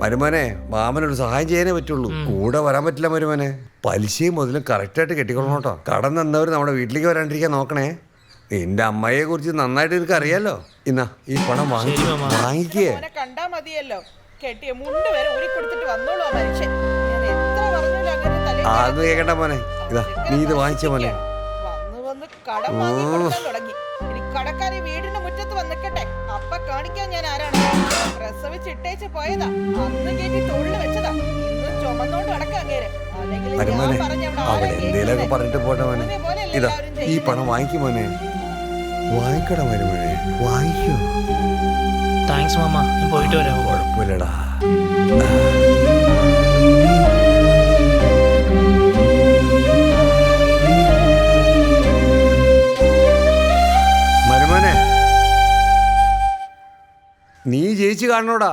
മരുമോനെ മാമനൊരു സഹായം ചെയ്യാനേ പറ്റുള്ളൂ. കൂടെ വരാൻ പറ്റില്ല മരുമോനെ. പലിശയും മുതലും കറക്റ്റായിട്ട് കെട്ടിക്കൊള്ളണം കേട്ടോ. കടം തന്നവർ നമ്മുടെ വീട്ടിലേക്ക് വരാണ്ടിരിക്കാൻ നോക്കണേ. നിന്റെ അമ്മയെ കുറിച്ച് നന്നായിട്ട് എനിക്ക് അറിയാലോ. ഇന്നാ ഈ പണം വാങ്ങിക്കേ. കണ്ടാ മതിയല്ലോ, കെട്ടിയ മുണ്ട് വരെ ഊരി കൊടുത്തിട്ട് വന്നോളൂ ആ മനുഷ്യൻ. ഞാൻ എത്ര പറഞ്ഞാലും അങ്ങനെ അത് കേക്കണ്ട മോനെ. ഇതാ നീ ഇത് വാങ്ങിച്ച മോനെ. വന്ന് കടം വാങ്ങി കൊടുക്കാൻ തുടങ്ങി. ഇനി കടക്കാരി വീടിന്റെ മുറ്റത്ത് വന്നിക്കട്ടെ, അപ്പ കാണിക്കാൻ ഞാൻ ആരാണ്. പ്രസവിച്ചിട്ടേച്ച് പോയതാ, അന്ന് കേട്ടി തൊഴിൽ വെച്ചതാ, ഇന്ന് ചുമന്നോണ്ട് അടക്കം അങ്ങേര്. അവിടെ എന്തേലൊക്കെ പറഞ്ഞിട്ട് പോട്ടെ മോനെ. ഇതാ ഈ പണം വാങ്ങിക്കും മോനെ. വാങ്ങിക്കടാ മരുമോനെ, വാങ്ങിക്കോ. താങ്ക്സ് മാമ, ഞാൻ പോയിട്ട് വരാം. കുഴപ്പമില്ലടാ. മരുമോനെ, നീ ജയിച്ചു കാണണോടാ.